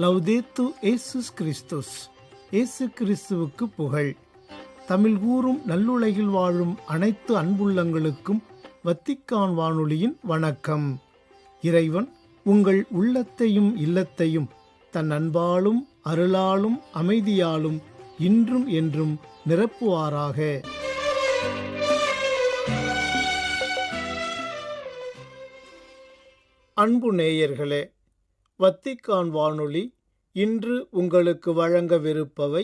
லவ்தேத்து இயேசுஸ் கிறிஸ்துஸ். இயேசு கிறிஸ்துவுக்கு புகழ். தமிழ் கூறும் நல்லுலகில் வாழும் அனைத்து அன்புள்ளங்களுக்கும் வத்திக்கான் வானொலியின் வணக்கம். இறைவன் உங்கள் உள்ளத்தையும் இல்லத்தையும் தன் அன்பாலும் அருளாலும் அமைதியாலும் இன்றும் என்றும் நிரப்புவாராக. அன்பு நேயர்களே, வத்திக்கான் வானொலி இன்று உங்களுக்கு வழங்கவிருப்பவை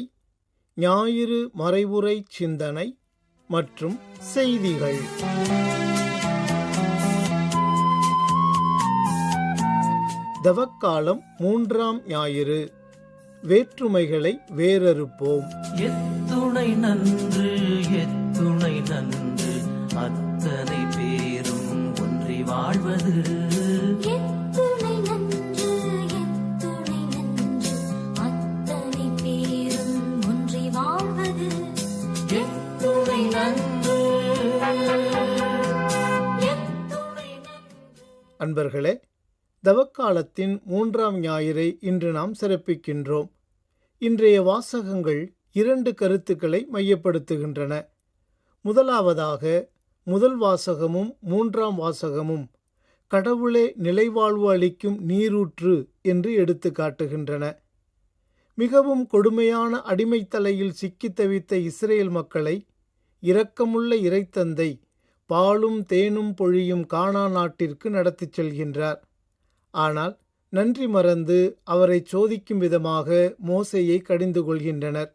ஞாயிறு மறைவுரை சிந்தனை மற்றும் செய்திகள். தவக்காலம் 3ஆம் ஞாயிறு. வேற்றுமைகளை வேறறுப்போம். எத்துணை நன்று எத்துணை நன்று, அத்தனை பேரும் ஒன்றி வாழ்வது. எத்துணை நன்று எத்துணை நன்று, அத்தனை பேரும் ஒன்றி வாழ்வது. எத்துணை நன்று எத்துணை நன்று. அன்பர்களே, தவக்காலத்தின் 3ஆம் ஞாயிறை இன்று நாம் சிறப்பிக்கின்றோம். இன்றைய வாசகங்கள் 2 கருத்துக்களை மையப்படுத்துகின்றன. முதலாவதாக, முதல் வாசகமும் 3ஆம் வாசகமும் கடவுளே நிலைவாழ்வு அளிக்கும் நீரூற்று என்று எடுத்து காட்டுகின்றன. மிகவும் கொடுமையான அடிமைத்தலையில் சிக்கித் தவித்த இஸ்ரேல் மக்களை இரக்கமுள்ள இறைத்தந்தை பாலும் தேனும் பொழியும் கானான் நாட்டிற்கு நடத்திச் செல்கின்றார். ஆனால் நன்றி மறந்து அவரை சோதிக்கும் விதமாக மோசேயை கடிந்து கொள்கின்றனர்.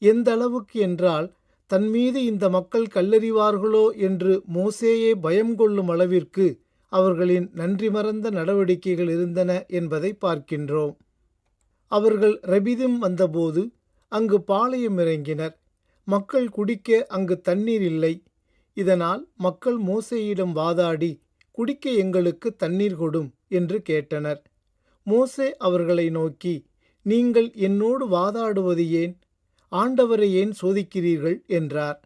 எந்த அளவுக்கு என்றால், தன் மீது இந்த மக்கள் கல்லறிவார்களோ என்று மோசேயே பயம் கொள்ளும் அளவிற்கு அவர்களின் நன்றி மறந்த நடவடிக்கைகள் இருந்தன என்பதை பார்க்கின்றோம். அவர்கள் ரெபிதிம் வந்தபோது அங்கு பாளையம் இறங்கினர். மக்கள் குடிக்க அங்கு தண்ணீர் இல்லை. இதனால் மக்கள் மோசேயிடம் வாதாடி, குடிக்க எங்களுக்கு தண்ணீர் கொடும் என்று கேட்டனர். மோசே அவர்களை நோக்கி, நீங்கள் என்னோடு வாதாடுவது ஏன்? ஆண்டவரை ஏன் சோதிக்கிறீர்கள் என்றார்.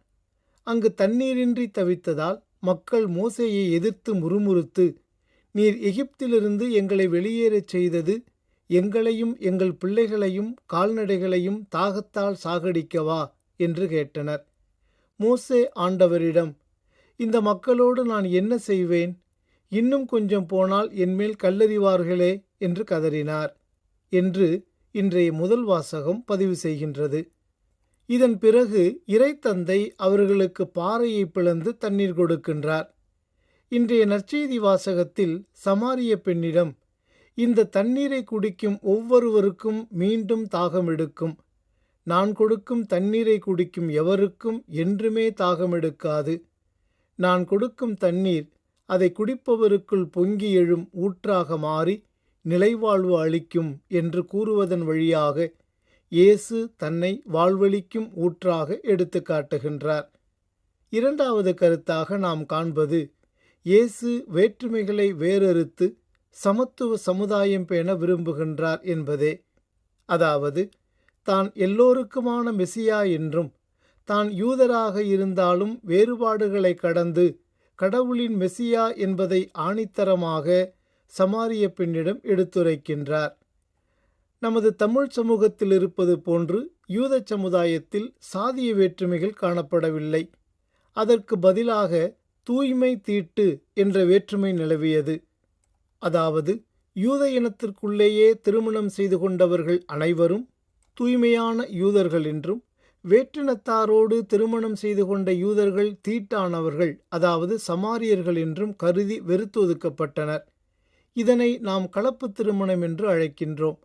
அங்கு தண்ணீரின்றி தவித்ததால் மக்கள் மோசேயை எதிர்த்து முறுமுறுத்து, நீர் எகிப்திலிருந்து எங்களை வெளியேறச் செய்தது எங்களையும் எங்கள் பிள்ளைகளையும் கால்நடைகளையும் தாகத்தால் சாகடிக்கவா என்று கேட்டனர். மோசே ஆண்டவரிடம், இந்த மக்களோடு நான் என்ன செய்வேன்? இன்னும் கொஞ்சம் போனால் என்மேல் கல்லறிவார்களே என்று கதறினார் என்று இன்றைய முதல் வாசகம் பதிவு செய்கின்றது. இதன் பிறகு இறைத்தந்தை அவர்களுக்கு பாறையை பிளந்து தண்ணீர் கொடுக்கின்றார். இன்றைய நற்செய்தி வாசகத்தில் சமாரிய பெண்ணிடம், இந்த தண்ணீரை குடிக்கும் ஒவ்வொருவருக்கும் மீண்டும் தாகம் எடுக்கும். நான் கொடுக்கும் தண்ணீரை குடிக்கும் எவருக்கும் என்றுமே தாகம் எடுக்காது. நான் கொடுக்கும் தண்ணீர் அதை குடிப்பவருக்குள் பொங்கி எழும் ஊற்றாக மாறி நிலைவாழ்வு அளிக்கும் என்று கூறுவதன் வழியாக இயேசு தன்னை வாழ்வளிக்கும் ஊற்றாக எடுத்து காட்டுகின்றார். இரண்டாவது கருத்தாக நாம் காண்பது, இயேசு வேற்றுமைகளை வேறறுத்து சமத்துவ சமுதாயம் பேண விரும்புகின்றார் என்பதே. அதாவது, தான் எல்லோருக்குமான மெசியா என்றும், தான் யூதராக இருந்தாலும் வேறுபாடுகளை கடந்து கடவுளின் மெசியா என்பதை ஆணித்தரமாக சமாரிய பெண்ணிடம் எடுத்துரைக்கின்றார். நமது தமிழ் சமூகத்தில் இருப்பது போன்று யூத சமுதாயத்தில் சாதிய வேற்றுமைகள் காணப்படவில்லை. அதற்கு பதிலாக தூய்மை தீட்டு என்ற வேற்றுமை நிலவியது. அதாவது, யூத இனத்திற்குள்ளேயே திருமணம் செய்து கொண்டவர்கள் அனைவரும் தூய்மையான யூதர்கள் என்றும், வேற்றினத்தாரோடு திருமணம் செய்து கொண்ட யூதர்கள் தீட்டானவர்கள், அதாவது சமாரியர்கள் என்றும் கருதி வெறுத்து ஒதுக்கப்பட்டனர். இதனை நாம் கலப்பு திருமணம் என்று அழைக்கின்றோம்.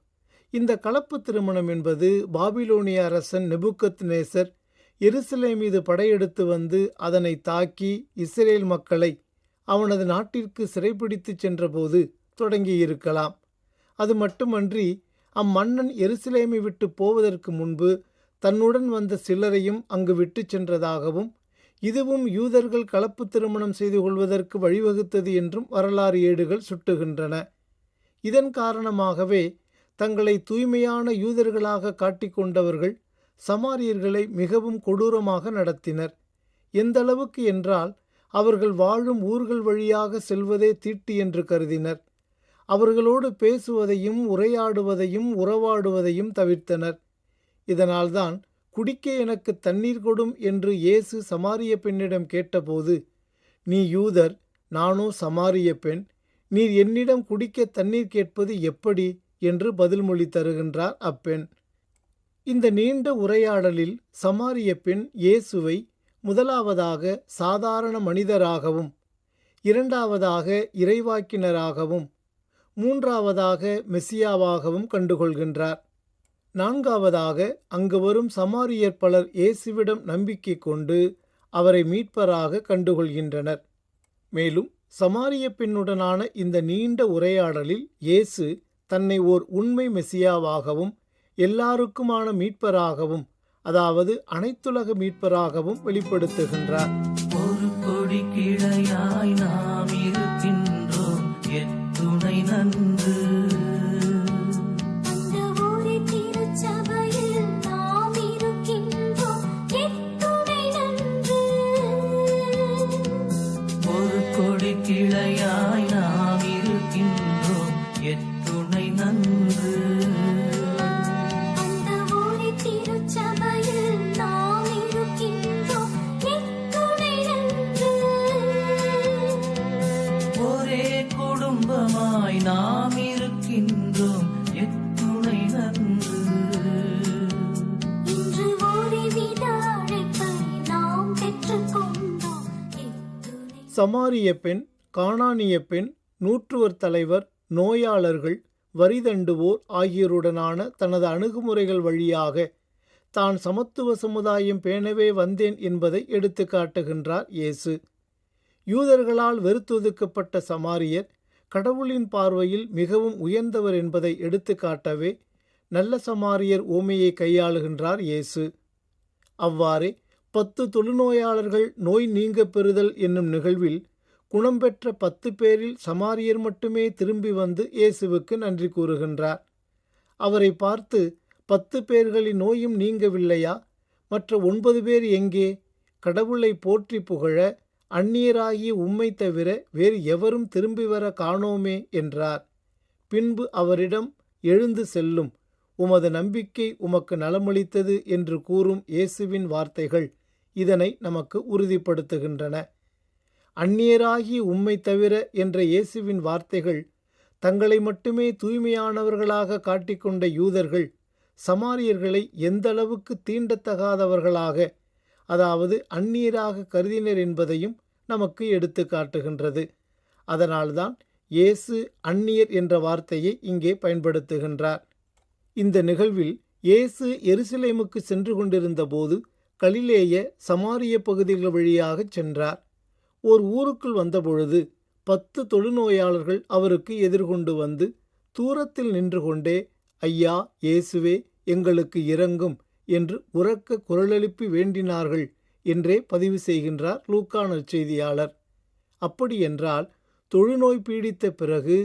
இந்த கலப்பு திருமணம் என்பது பாபிலோனிய அரசன் நெபுக்கத்நேசர் எருசலேம் மீது படையெடுத்து வந்து அதனை தாக்கி இஸ்ரேல் மக்களை அவனது நாட்டிற்கு சிறைப்பிடித்து சென்றபோது தொடங்கியிருக்கலாம். அது மட்டுமன்றி, அம்மன்னன் எருசலேமை விட்டு போவதற்கு முன்பு தன்னுடன் வந்த சிலரையும் அங்கு விட்டு சென்றதாகவும், இதுவும் யூதர்கள் கலப்பு திருமணம் செய்து கொள்வதற்கு வழிவகுத்தது என்றும் வரலாறு ஏடுகள் சுட்டுகின்றன. இதன் காரணமாகவே தங்களை தூய்மையான யூதர்களாக காட்டிக்கொண்டவர்கள் சமாரியர்களை மிகவும் கொடூரமாக நடத்தினர். எந்தளவுக்கு என்றால், அவர்கள் வாழும் ஊர்கள் வழியாக செல்வதே தீட்டு என்று கருதினர். அவர்களோடு பேசுவதையும் உரையாடுவதையும் உறவாடுவதையும் தவிர்த்தனர். இதனால்தான் குடிக்க எனக்கு தண்ணீர் கொடும் என்று இயேசு சமாரிய பெண்ணிடம் கேட்டபோது, நீ யூதர், நானோ சமாரிய பெண், நீர் என்னிடம் குடிக்க தண்ணீர் கேட்பது எப்படி என்று பதில்மொழி தருகின்றார் அப்பெண். இந்த நீண்ட உரையாடலில் சமாரிய பெண் இயேசுவை முதலாவதாக சாதாரண மனிதராகவும், இரண்டாவதாக இறைவாக்கினராகவும், மூன்றாவதாக மெசியாவாகவும் கண்டுகொள்கின்றார். நான்காவதாக அங்கு வரும் சமாரியர் பலர் இயேசுவிடம் நம்பிக்கை கொண்டு அவரை மீட்பராக கண்டுகொள்கின்றனர். மேலும் சமாரிய பெண்ணுடனான இந்த நீண்ட உரையாடலில் இயேசு தன்னை ஓர் உண்மை மெசியாவாகவும் எல்லாருக்குமான மீட்பராகவும், அதாவது அனைத்துலக மீட்பராகவும் வெளிப்படுத்துகின்றார். ஒரு கொடி கிளையாய் நாம் இருக்கின்றோம், எத்துணை நன்று. அந்த ஊரே திருச்சபையில் நாம் இருக்கின்றோம், எத்துணை நன்று. ஒரு கொடி கிளையாய் நாம் இருக்கின்றோம், எத்துணை நன்று. அந்த ஊரே திருச்சபையில் நாம் இருக்கின்றோம், எத்துணை நன்று. ஒரே குடும்பமாய் நாம் இருக்கின்றோம், எத்துணை நன்று. இன்று ஒருவித அழைப்பை நாம் பெற்றுக்கொண்டோம், எத்துணை. சமாரிய பெண், கானானிய பெண், நூற்றுவர் தலைவர், நோயாளர்கள், வரிதண்டுவோர் ஆகியோருடனான தனது அணுகுமுறைகள் வழியாக தான் சமத்துவ சமுதாயம் பேணவே வந்தேன் என்பதை எடுத்து காட்டுகின்றார் இயேசு. யூதர்களால் வெறுத்தொதுக்கப்பட்ட சமாரியர் கடவுளின் பார்வையில் மிகவும் உயர்ந்தவர் என்பதை எடுத்து காட்டவே நல்ல சமாரியர் ஓமையை கையாளுகின்றார் இயேசு. அவ்வாறே 10 தொழுநோயாளர்கள் நோய் நீங்க பெறுதல் என்னும் நிகழ்வில் குணம் பெற்ற 10 பேரில் சமாரியர் மட்டுமே திரும்பி வந்து இயேசுவுக்கு நன்றி கூறுகின்றார். அவரை பார்த்து, 10 பேர்களின் நோயும் நீங்கவில்லையா? மற்ற 9 பேர் எங்கே? கடவுளை போற்றி புகழ அந்நியராகிய உம்மை தவிர வேறு எவரும் திரும்பி வர காணோமே என்றார். பின்பு அவரிடம், எழுந்து செல்லும், உமது நம்பிக்கை உமக்கு நலமளித்தது என்று கூறும் இயேசுவின் வார்த்தைகள் இதனை நமக்கு உறுதிப்படுத்துகின்றன. அந்நியராகிய உம்மை தவிர என்ற இயேசுவின் வார்த்தைகள் தங்களை மட்டுமே தூய்மையானவர்களாக காட்டிக்கொண்ட யூதர்கள் சமாரியர்களை எந்த அளவுக்கு தீண்டத்தகாதவர்களாக, அதாவது அந்நியராக கருதினர் என்பதையும் நமக்கு எடுத்து காட்டுகின்றது. அதனால்தான் இயேசு அந்நியர் என்ற வார்த்தையை இங்கே பயன்படுத்துகின்றார். இந்த நிகழ்வில் இயேசு எருசலேமுக்கு சென்று கொண்டிருந்த போது கலிலேய சமாரிய பகுதிகள் வழியாக சென்றார். ஓர் ஊருக்குள் வந்தபொழுது 10 தொழுநோயாளர்கள் அவருக்கு எதிர்கொண்டு வந்து தூரத்தில் நின்று கொண்டே, ஐயா, இயேசுவே, எங்களுக்கு இரங்கும் என்று உரக்க குரலெழுப்பி வேண்டினார்கள் என்றே பதிவு செய்கின்றார் லூக்கா நற்செய்தியாளர். அப்படியென்றால் தொழுநோய் பீடித்த பிறகு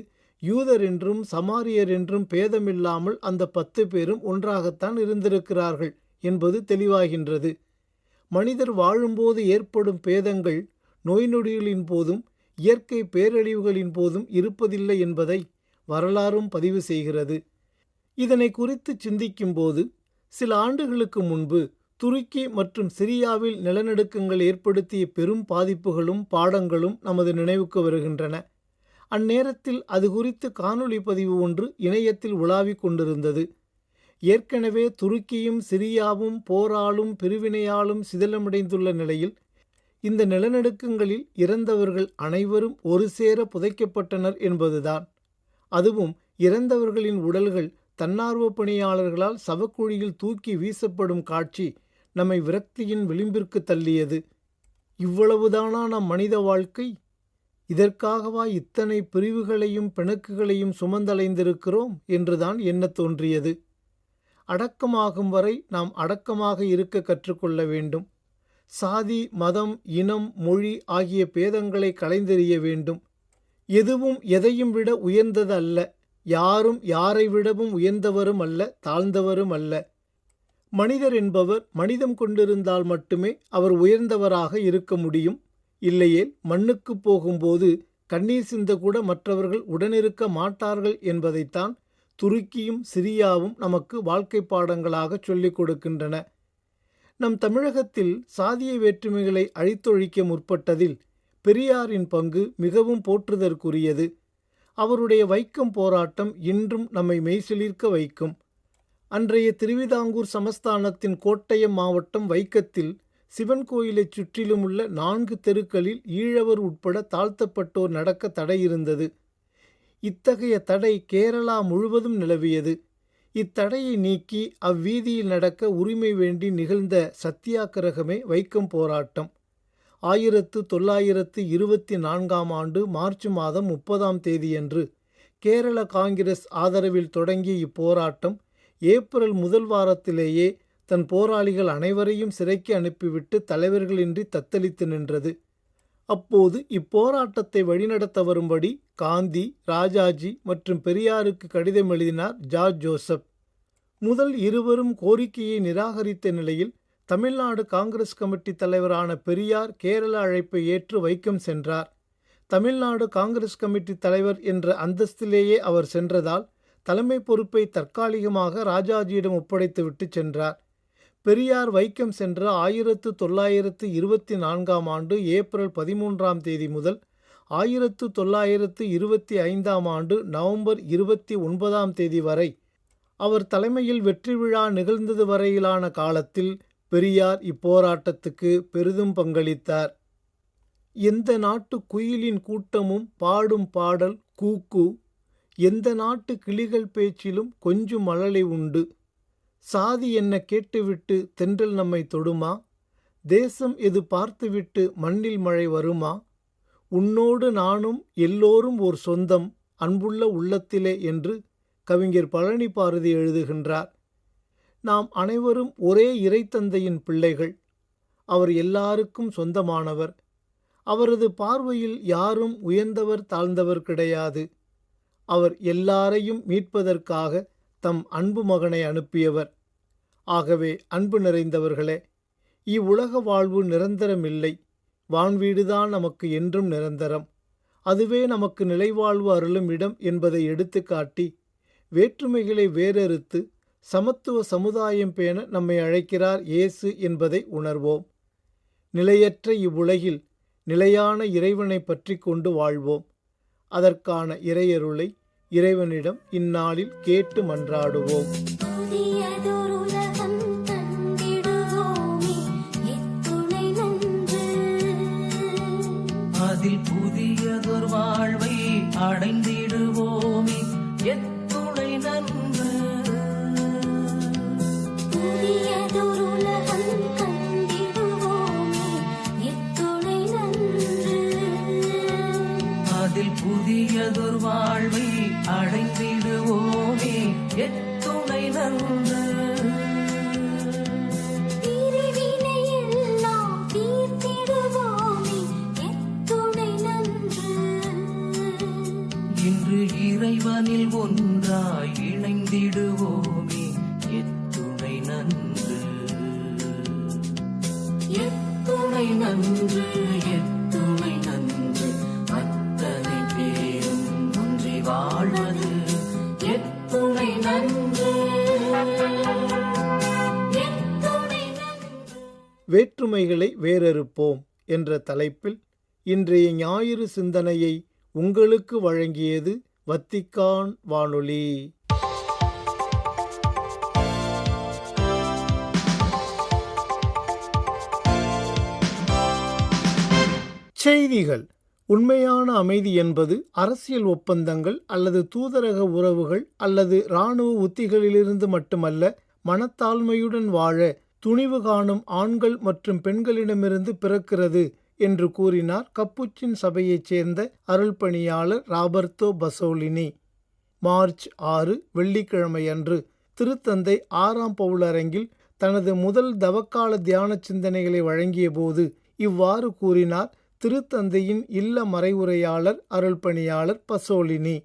யூதர் என்றும் சமாரியர் என்றும் பேதமில்லாமல் அந்த 10 பேரும் ஒன்றாகத்தான் இருந்திருக்கிறார்கள் என்பது தெளிவாகின்றது. மனிதர் வாழும்போது ஏற்படும் பேதங்கள் நோய் நொடிகளின் போதும் இயற்கை பேரழிவுகளின் போதும் இருப்பதில்லை என்பதை வரலாறும் பதிவு செய்கிறது. இதனை குறித்து சிந்திக்கும்போது சில ஆண்டுகளுக்கு முன்பு துருக்கி மற்றும் சிரியாவில் நிலநடுக்கங்கள் ஏற்படுத்திய பெரும் பாதிப்புகளும் பாடங்களும் நமது நினைவுக்கு வருகின்றன. அந்நேரத்தில் அது குறித்து காணொளி பதிவு ஒன்று இணையத்தில் உலாவிக் கொண்டிருந்தது. ஏற்கனவே துருக்கியும் சிரியாவும் போராலும் பிரிவினையாலும் சிதிலமடைந்துள்ள நிலையில் இந்த நிலநடுக்கங்களில் இறந்தவர்கள் அனைவரும் ஒரு சேர புதைக்கப்பட்டனர் என்பதுதான். அதுவும் இறந்தவர்களின் உடல்கள் தன்னார்வ பணியாளர்களால் சவக்குழியில் தூக்கி வீசப்படும் காட்சி நம்மை விரக்தியின் விளிம்பிற்கு தள்ளியது. இவ்வளவுதானா நம் மனித வாழ்க்கை? இதற்காகவா இத்தனை பிரிவுகளையும் பிணக்குகளையும் சுமந்தலைந்திருக்கிறோம் என்றுதான் எண்ணத் தோன்றியது. அடக்கமாகும் வரை நாம் அடக்கமாக இருக்க கற்றுக்கொள்ள வேண்டும். சாதி, மதம், இனம், மொழி ஆகிய பேதங்களை களைந்தெறிய வேண்டும். எதுவும் எதையும் விட உயர்ந்தது அல்ல. யாரும் யாரை விடவும் உயர்ந்தவரும் அல்ல, தாழ்ந்தவரும் அல்ல. மனிதர் என்பவர் மனிதம் கொண்டிருந்தால் மட்டுமே அவர் உயர்ந்தவராக இருக்க முடியும். இல்லையேல் மண்ணுக்கு போகும்போது கண்ணீர் சிந்தக்கூட மற்றவர்கள் உடனிருக்க மாட்டார்கள் என்பதைத்தான் துருக்கியும் சிரியாவும் நமக்கு வாழ்க்கை பாடங்களாக சொல்லிக் கொடுக்கின்றன. நம் தமிழகத்தில் சாதிய வேற்றுமைகளை அழித்தொழிக்க முற்பட்டதில் பெரியாரின் பங்கு மிகவும் போற்றுதற்குரியது. அவருடைய வைக்கம் போராட்டம் இன்றும் நம்மை மெய்சிலிர்க்க வைக்கும். அன்றைய திருவிதாங்கூர் சமஸ்தானத்தின் கோட்டயம் மாவட்டம் வைக்கத்தில் சிவன் கோயிலைச் சுற்றிலும் உள்ள 4 தெருக்களில் ஈழவர் உட்பட தாழ்த்தப்பட்டோர் நடக்க தடை இருந்தது. இத்தகைய தடை கேரளா முழுவதும் நிலவியது. இத்தடையை நீக்கி அவ்வீதியில் நடக்க உரிமை வேண்டி நிகழ்ந்த சத்தியாகிரகமே வைக்கம் போராட்டம். 1924 ஆண்டு மார்ச் மாதம் 30ஆம் தேதியன்று கேரள காங்கிரஸ் ஆதரவில் தொடங்கிய இப்போராட்டம் ஏப்ரல் முதல் வாரத்திலேயே தன் போராளிகள் அனைவரையும் சிறைக்கு அனுப்பிவிட்டு தலைவர்களின்றி தத்தளித்து நின்றது. அப்போது இப்போராட்டத்தை வழிநடத்த வரும்படி காந்தி, ராஜாஜி மற்றும் பெரியாருக்கு கடிதம் எழுதினார் ஜார்ஜ் ஜோசப். முதல் இருவரும் கோரிக்கையை நிராகரித்த நிலையில் தமிழ்நாடு காங்கிரஸ் கமிட்டி தலைவரான பெரியார் கேரள அழைப்பை ஏற்று வைக்கம் சென்றார். தமிழ்நாடு காங்கிரஸ் கமிட்டி தலைவர் என்ற அந்தஸ்திலேயே அவர் சென்றதால் தலைமை பொறுப்பை தற்காலிகமாக ராஜாஜியிடம் ஒப்படைத்துவிட்டு சென்றார். பெரியார் வைக்கம் சென்ற 1924ஆம் ஆண்டு ஏப்ரல் 13ஆம் தேதி முதல் 1925ஆம் ஆண்டு நவம்பர் 29ஆம் தேதி வரை அவர் தலைமையில் வெற்றி விழா நிகழ்ந்தது வரையிலான காலத்தில் பெரியார் இப்போராட்டத்துக்கு பெரிதும் பங்களித்தார். எந்த நாட்டு குயிலின் கூட்டமும் பாடும் பாடல் கூக்கு, எந்த நாட்டு கிளிகள் பேச்சிலும் கொஞ்சம் மழலை உண்டு. சாதி என்ன கேட்டுவிட்டு தென்றல் நம்மை தொடுமா? தேசம் எது பார்த்துவிட்டு மண்ணில் மழை வருமா? உன்னோடு நானும் எல்லோரும் ஓர் சொந்தம் அன்புள்ள உள்ளத்திலே என்று கவிஞர் பழனி பாரதி எழுதுகின்றார். நாம் அனைவரும் ஒரே இறைத்தந்தையின் பிள்ளைகள். அவர் எல்லாருக்கும் சொந்தமானவர். அவரது பார்வையில் யாரும் உயர்ந்தவர் தாழ்ந்தவர் கிடையாது. அவர் எல்லாரையும் மீட்பதற்காக தம் அன்பு மகனை அனுப்பியவர். ஆகவே அன்பு நிறைந்தவர்களே, இவ்வுலக வாழ்வு நிரந்தரமில்லை. வான்வீடுதான் நமக்கு என்றும் நிரந்தரம். அதுவே நமக்கு நிலைவாழ்வு அருளும் இடம் என்பதை எடுத்துக்காட்டி வேற்றுமைகளை வேறறுத்து சமத்துவ சமுதாயம் பேண நம்மை அழைக்கிறார் இயேசு என்பதை உணர்வோம். நிலையற்ற இவ்வுலகில் நிலையான இறைவனை பற்றி கொண்டு வாழ்வோம். அதற்கான இறையருளை இறைவனிடம் இந்நாளில் கேட்டு மன்றாடுவோம். அதில் புதியதொரு வாழ்வை அடைந்திடுவோமே, எத்துணை நன்று. அதில் புதியதொரு வாழ்வை அடைந்திடுவோமே, எத்துணை நன்று. இன்று இறைவனில் ஒன்றாய் இணைந்திடுவோமே, எத்துணை நன்று. எத்துணை நன்று, எத்துணை நன்று. அத்தனை பேரும் ஒன்றி வாழ்வது எத்துணை நன்று. வேற்றுமைகளை வேறறுப்போம் என்ற தலைப்பில் இன்றைய ஞாயிறு சிந்தனையை உங்களுக்கு வழங்கியது வத்திக்கான் வானொலி. செய்திகள். உண்மையான அமைதி என்பது அரசியல் ஒப்பந்தங்கள் அல்லது தூதரக உறவுகள் அல்லது இராணுவ உத்திகளிலிருந்து மட்டுமல்ல, மனத்தாழ்மையுடன் வாழ துணிவு காணும் ஆண்கள் மற்றும் பெண்களிடமிருந்து பிறக்கிறது என்று கூறினார் கப்புச்சின் சபையைச் சேர்ந்த அருள்பணியாளர் ராபர்த்தோ பசோலினி. மார்ச் 6 வெள்ளிக்கிழமை அன்று திருத்தந்தை 6ஆம் பவுல் அரங்கில் தனது முதல் தவக்கால தியான சிந்தனைகளை வழங்கிய போது இவ்வாறு கூறினார் திருத்தந்தையின் இல்ல மறைவுரையாளர் அருள்பணியாளர் பசோலினி.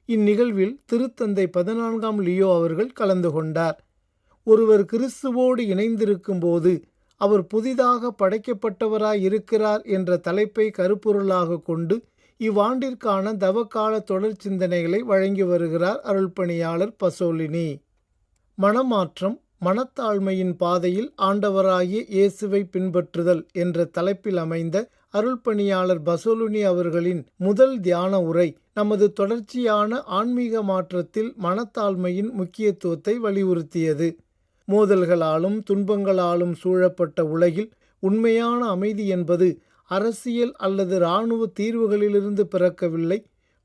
இந்நிகழ்வில் திருத்தந்தை 14ஆம் லியோ அவர்கள் கலந்து கொண்டார். ஒருவர் கிறிஸ்துவோடு இணைந்திருக்கும் போது அவர் புதிதாக படைக்கப்பட்டவராய் இருக்கிறார் என்ற தலைப்பை கருப்பொருளாக கொண்டு இவ்வாண்டிற்கான தவக்கால தொடர் சிந்தனைகளை வழங்கி வருகிறார் அருள்பணியாளர் பசோலினி. மனமாற்றம், மனத்தாழ்மையின் பாதையில் ஆண்டவராகிய இயேசுவை பின்பற்றுதல் என்ற தலைப்பில் அமைந்த அருள்பணியாளர் பசோலினி அவர்களின் முதல் தியான உரை நமது தொடர்ச்சியான ஆன்மீக மாற்றத்தில் மனத்தாழ்மையின் முக்கியத்துவத்தை வலியுறுத்தியது. மோதல்களாலும் துன்பங்களாலும் சூழப்பட்ட உலகில் உண்மையான அமைதி என்பது அரசியல் அல்லது இராணுவ தீர்வுகளிலிருந்து பிறக்கவில்லை.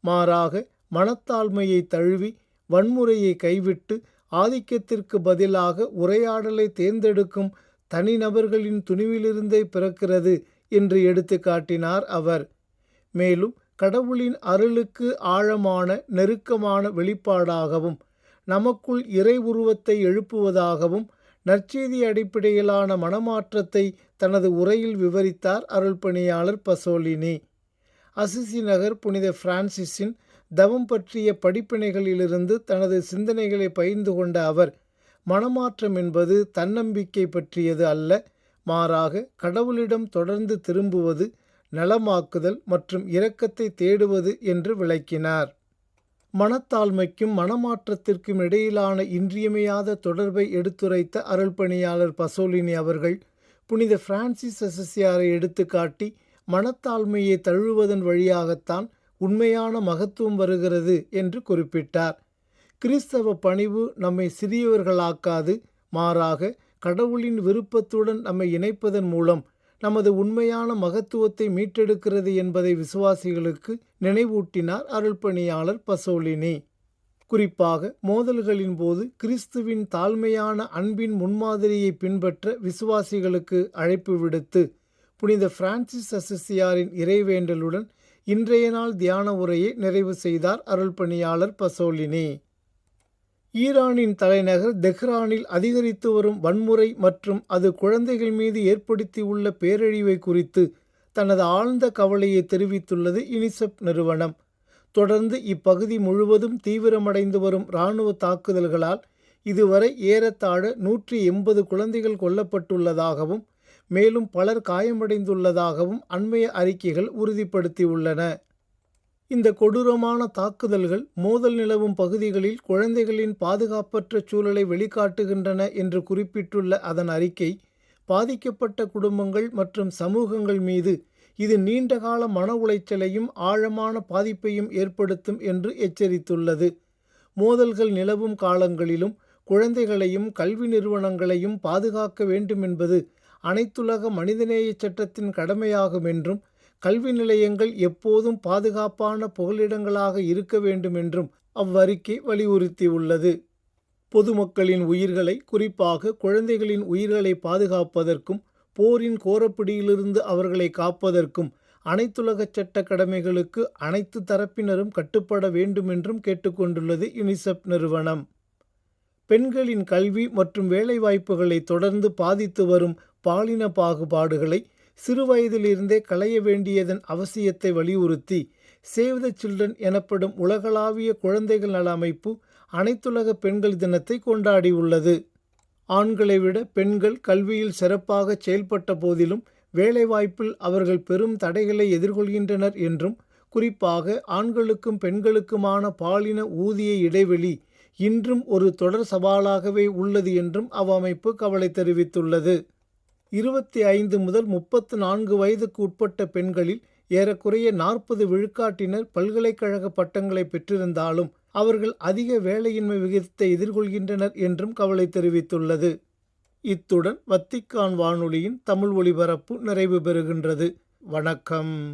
மாறாக மனத்தாழ்மையை தழுவி வன்முறையை கைவிட்டு ஆதிக்கத்திற்கு பதிலாக உரையாடலை தேர்ந்தெடுக்கும் தனிநபர்களின் துணிவிலிருந்தே பிறக்கிறது என்று எடுத்து காட்டினார் அவர். மேலும் கடவுளின் அருளுக்கு ஆழமான நெருக்கமான வெளிப்பாடாகவும் நமக்குள் இறை உருவத்தை எழுப்புவதாகவும் நற்செய்தி அடிப்படையிலான மனமாற்றத்தை தனது உரையில் விவரித்தார் அருள்பணியாளர் பசோலினி. அசிசி நகர் புனித பிரான்சிஸின் தவம் பற்றிய படிப்பினைகளிலிருந்து தனது சிந்தனைகளை பகிர்ந்து கொண்ட அவர், மனமாற்றம் என்பது தன்னம்பிக்கை பற்றியது அல்ல, மாறாக கடவுளிடம் தொடர்ந்து திரும்புவது, நலமாக்குதல் மற்றும் இரக்கத்தை தேடுவது என்று விளக்கினார். மனத்தாழ்மைக்கும் மனமாற்றத்திற்கும் இடையிலான இன்றியமையாத தொடர்பை எடுத்துரைத்த அருள்பணியாளர் பசோலினி அவர்கள் புனித பிரான்சிஸ் அசிசியாரை எடுத்துக்காட்டி மனத்தாழ்மையை தழுவுவதன் வழியாகத்தான் உண்மையான மகத்துவம் வருகிறது என்று குறிப்பிட்டார். கிறிஸ்தவ பணிவு நம்மை சிறியவர்களாக்காது, மாறாக கடவுளின் விருப்பத்துடன் நம்மை இணைப்பதன் மூலம் நமது உண்மையான மகத்துவத்தை மீட்டெடுக்கிறது என்பதை விசுவாசிகளுக்கு நினைவூட்டினார் அருள்பணியாளர் பசோலினி. குறிப்பாக மோதல்களின் போது கிறிஸ்துவின் தாழ்மையான அன்பின் முன்மாதிரியை பின்பற்ற விசுவாசிகளுக்கு அழைப்பு விடுத்து புனித பிரான்சிஸ் அசிசியாரின் இறைவேண்டலுடன் இன்றைய நாள் தியான உரையை நிறைவு செய்தார் அருள்பணியாளர் பசோலினி. ஈரானின் தலைநகர் தெஹ்ரானில் அதிகரித்து வரும் வன்முறை மற்றும் அது குழந்தைகள் மீது ஏற்படுத்தியுள்ள பேரழிவை குறித்து தனது ஆழ்ந்த கவலையை தெரிவித்துள்ளது யுனிசெஃப் நிறுவனம். தொடர்ந்து இப்பகுதி முழுவதும் தீவிரமடைந்து வரும் இராணுவ தாக்குதல்களால் இதுவரை ஏறத்தாழ 180 குழந்தைகள் கொல்லப்பட்டுள்ளதாகவும் மேலும் பலர் காயமடைந்துள்ளதாகவும் அண்மைய அறிக்கைகள் உறுதிப்படுத்தியுள்ளன. இந்த கொடூரமான தாக்குதல்கள் மோதல் நிலவும் பகுதிகளில் குழந்தைகளின் பாதுகாப்பற்ற சூழலை வெளிக்காட்டுகின்றன என்று குறிப்பிட்டுள்ள அதன் அறிக்கை, பாதிக்கப்பட்ட குடும்பங்கள் மற்றும் சமூகங்கள் மீது இது நீண்டகால மன உளைச்சலையும் ஆழமான பாதிப்பையும் ஏற்படுத்தும் என்று எச்சரித்துள்ளது. மோதல்கள் நிலவும் காலங்களிலும் குழந்தைகளையும் கல்வி நிறுவனங்களையும் பாதுகாக்க வேண்டும் என்பது அனைத்துலக மனிதநேய சட்டத்தின் கடமையாகும் என்றும் கல்வி நிலையங்கள் எப்போதும் பாதுகாப்பான புகலிடங்களாக இருக்க வேண்டும் என்றும் அவ்வறிக்கை வலியுறுத்தியுள்ளது. பொதுமக்களின் உயிர்களை, குறிப்பாக குழந்தைகளின் உயிர்களை பாதுகாப்பதற்கும் போரின் கோரப்பிடியிலிருந்து அவர்களை காப்பதற்கும் அனைத்துலக சட்ட கடமைகளுக்கு அனைத்து தரப்பினரும் கட்டுப்பட வேண்டும் என்றும் கேட்டுக்கொண்டுள்ளது யுனிசெஃப் நிறுவனம். பெண்களின் கல்வி மற்றும் வேலைவாய்ப்புகளை தொடர்ந்து பாதித்து வரும் பாலின பாகுபாடுகளை சிறுவயதிலிருந்தே களைய வேண்டியதன் அவசியத்தை வலியுறுத்தி சேவ் த சில்ட்ரன் எனப்படும் உலகளாவிய குழந்தைகள் நல அமைப்பு அனைத்துலக பெண்கள் தினத்தை கொண்டாடியுள்ளது. ஆண்களை விட பெண்கள் கல்வியில் சிறப்பாக செயல்பட்ட போதிலும் வேலைவாய்ப்பில் அவர்கள் பெரும் தடைகளை எதிர்கொள்கின்றனர் என்றும், குறிப்பாக ஆண்களுக்கும் பெண்களுக்குமான பாலின ஊதிய இடைவெளி இன்றும் ஒரு தொடர் சவாலாகவே உள்ளது என்றும் அவ்வமைப்பு கவலை தெரிவித்துள்ளது. 25 முதல் 34 வயதுக்கு உட்பட்ட பெண்களில் ஏறக்குறைய 40 விழுக்காட்டினர் பல்கலைக்கழக பட்டங்களை பெற்றிருந்தாலும் அவர்கள் அதிக வேலையின்மை விகிதத்தை எதிர்கொள்கின்றனர் என்றும் கவலை தெரிவித்துள்ளது. இத்துடன் வத்திக்கான் வானொலியின் தமிழ் ஒலிபரப்பு நிறைவு பெறுகின்றது. வணக்கம்.